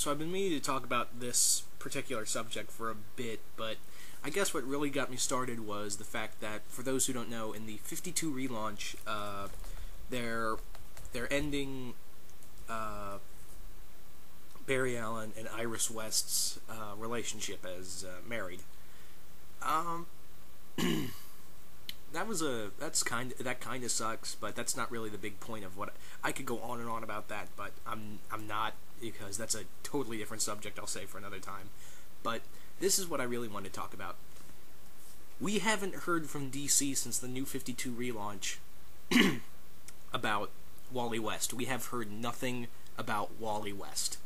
So I've been meaning to talk about this particular subject for a bit, but I guess what really got me started was the fact that, for those who don't know, in the 52 relaunch, they're ending Barry Allen and Iris West's relationship as married. That kind of sucks, but that's not really the big point of what I could go on and on about that, but I'm not, because that's a totally different subject I'll say for another time. But this is what I really want to talk about. We haven't heard from DC since the New 52 relaunch about Wally West. We have heard nothing about Wally West.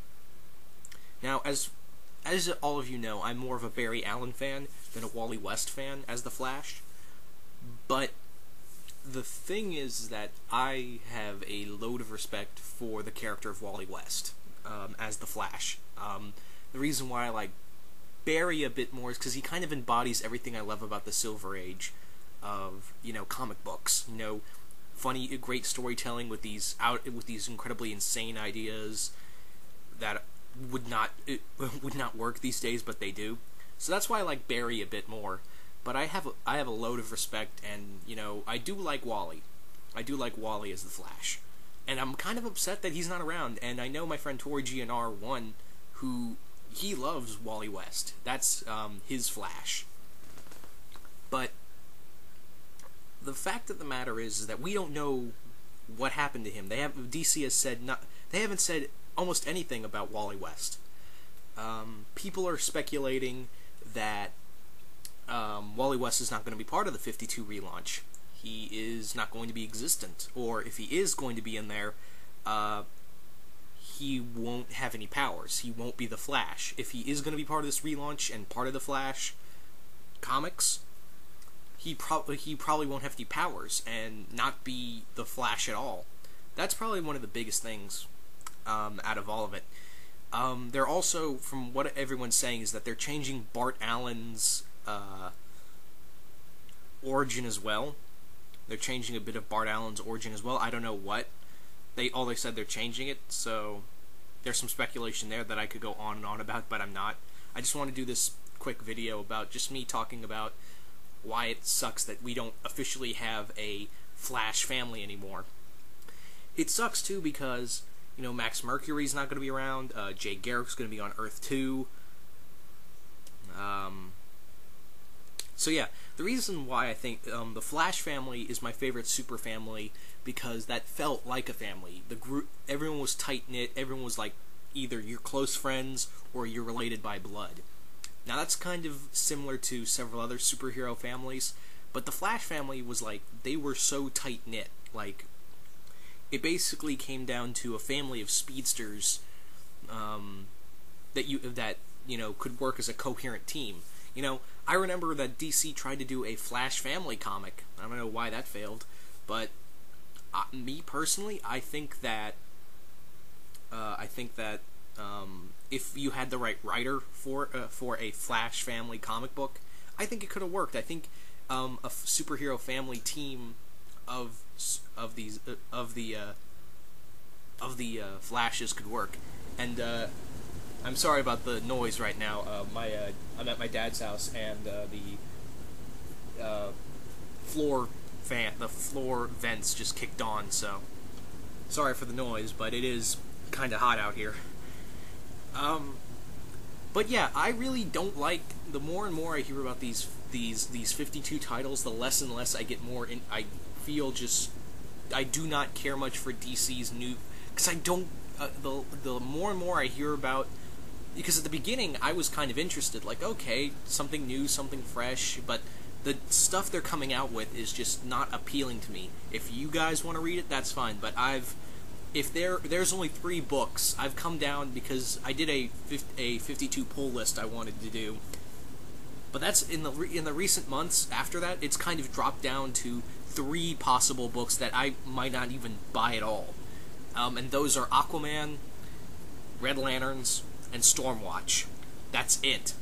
Now, as all of you know, I'm more of a Barry Allen fan than a Wally West fan as the Flash. But the thing is that I have a load of respect for the character of Wally West as the Flash. The reason why I like Barry a bit more is because he kind of embodies everything I love about the Silver Age of, comic books. Funny, great storytelling with these incredibly insane ideas that would not work these days, but they do. So that's why I like Barry a bit more. But I have a load of respect, and I do like Wally. I do like Wally as the Flash, and I'm kind of upset that he's not around. And I know my friend Tori GNR1, who he loves Wally West. That's his Flash. But the fact of the matter is that we don't know what happened to him. DC has said they haven't said almost anything about Wally West. People are speculating that Wally West is not going to be part of the 52 relaunch. He is not going to be existent, or if he is going to be in there, he won't have any powers. He won't be the Flash. If he is going to be part of this relaunch and part of the Flash comics, he probably won't have any powers and not be the Flash at all. That's probably one of the biggest things out of all of it. They're also, from what everyone's saying, is that they're changing Bart Allen's origin as well. They're changing a bit of Bart Allen's origin as well. I don't know what. All they said they're changing it, so there's some speculation there that I could go on and on about, but I'm not. I just want to do this quick video about just me talking about why it sucks that we don't officially have a Flash family anymore. It sucks too because, Max Mercury's not going to be around, Jay Garrick's going to be on Earth 2. So yeah, the reason why I think the Flash family is my favorite super family, because that felt like a family. The group, everyone was tight-knit, everyone was like either you're close friends or you're related by blood. Now that's kind of similar to several other superhero families, but the Flash family was like, they were so tight-knit. Like, it basically came down to a family of speedsters that could work as a coherent team. I remember that DC tried to do a Flash family comic. I don't know why that failed, but me personally, I think that if you had the right writer for a Flash family comic book, I think it could have worked. I think a superhero family team of the Flashes could work. And I'm sorry about the noise right now. I'm at my dad's house, and the floor vents just kicked on. So sorry for the noise, but it is kind of hot out here. But yeah, I really don't like. The more and more I hear about these 52 titles, the less and less I get more in. I feel just I do not care much for DC's new, because I don't. The more and more I hear about. Because at the beginning, I was kind of interested, like, okay, something new, something fresh, but the stuff they're coming out with is just not appealing to me. If you guys want to read it, that's fine, but if there's only 3 books, I've come down because I did a 52 pull list I wanted to do, but that's in the recent months after that, it's kind of dropped down to 3 possible books that I might not even buy at all, and those are Aquaman, Red Lanterns, and Stormwatch. That's it.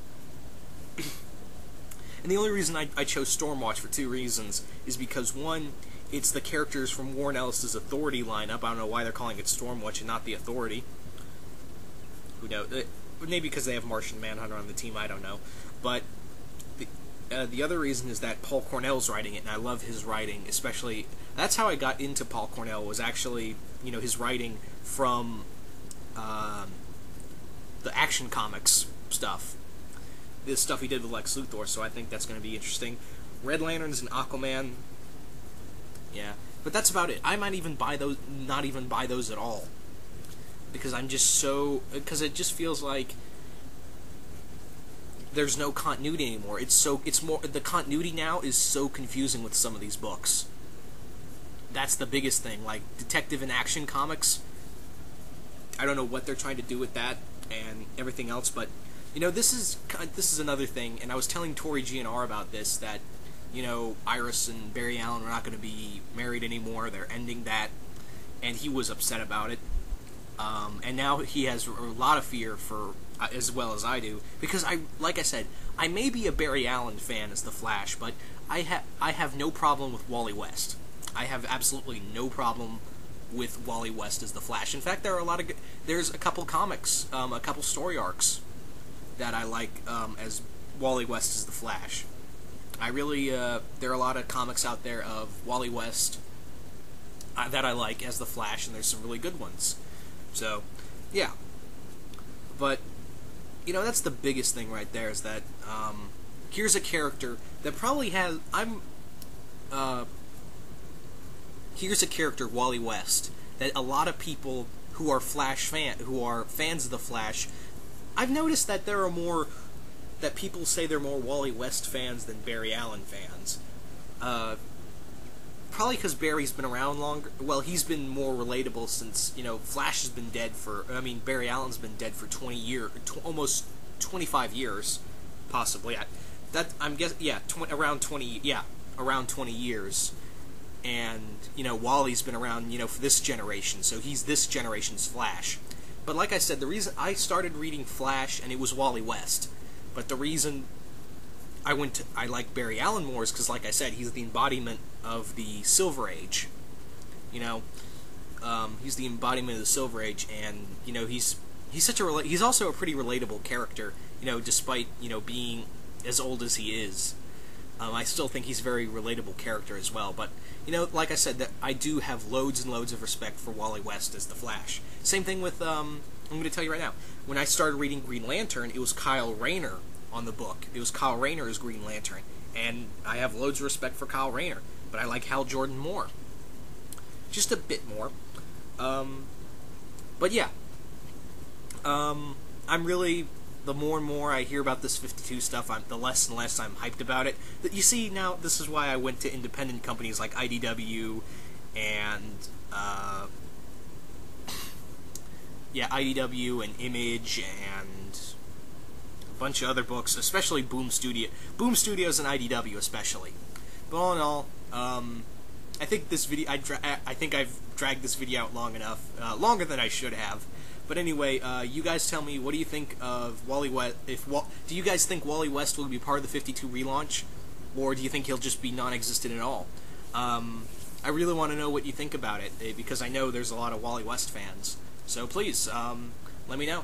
And the only reason I chose Stormwatch for 2 reasons is because, one, it's the characters from Warren Ellis's Authority lineup. I don't know why they're calling it Stormwatch and not the Authority. Who knows? Maybe because they have Martian Manhunter on the team. I don't know. But the other reason is that Paul Cornell's writing it, and I love his writing. Especially, that's how I got into Paul Cornell. Was actually his writing from the Action Comics stuff. This stuff he did with Lex Luthor. So I think that's going to be interesting. Red Lanterns and Aquaman. Yeah, but that's about it. I might even buy those, not even buy those at all, because I'm just because it just feels like there's no continuity anymore. It's more, the continuity now is so confusing with some of these books. That's the biggest thing. Like Detective and Action Comics, I don't know what they're trying to do with that and everything else, but this is another thing. And I was telling Tori GNR about this, that Iris and Barry Allen are not going to be married anymore. They're ending that, and he was upset about it. And now he has a lot of fear for, as well as I do, because like I said, I may be a Barry Allen fan as the Flash, but I have no problem with Wally West. I have absolutely no problem with Wally West as the Flash. In fact, there's a couple comics, a couple story arcs that I like as Wally West as the Flash. I really, there are a lot of comics out there of Wally West that I like as the Flash, and there's some really good ones. So, yeah. But, that's the biggest thing right there, is that, here's a character that probably has, here's a character, Wally West, that a lot of people who are fans of the Flash, I've noticed that there are more, that people say they're more Wally West fans than Barry Allen fans. Probably because Barry's been around longer. Well, he's been more relatable since, Flash has been dead for, Barry Allen's been dead for 20 years, almost 25 years, possibly. I'm guessing, yeah, around 20 years. And, Wally's been around, for this generation, so he's this generation's Flash. But like I said, the reason I started reading Flash, and it was Wally West. But the reason I like Barry Allen more is because, like I said, he's the embodiment of the Silver Age. He's the embodiment of the Silver Age, and he's also a pretty relatable character. Despite being as old as he is, I still think he's a very relatable character as well. But like I said, that I do have loads and loads of respect for Wally West as the Flash. Same thing with I'm going to tell you right now. When I started reading Green Lantern, it was Kyle Rayner on the book. It was Kyle Rayner as Green Lantern, and I have loads of respect for Kyle Rayner, but I like Hal Jordan more. Just a bit more. But yeah. I'm really, the more and more I hear about this 52 stuff, the less and less I'm hyped about it. You see, now, this is why I went to independent companies like IDW and, IDW and Image and a bunch of other books, especially Boom Studios and IDW especially. But all in all, I think this video, I think I've dragged this video out long enough, longer than I should have. But anyway, you guys tell me, what do you think of Wally West? Do you guys think Wally West will be part of the 52 relaunch, or do you think he'll just be non-existent at all? I really want to know what you think about it, because I know there's a lot of Wally West fans. So please, let me know.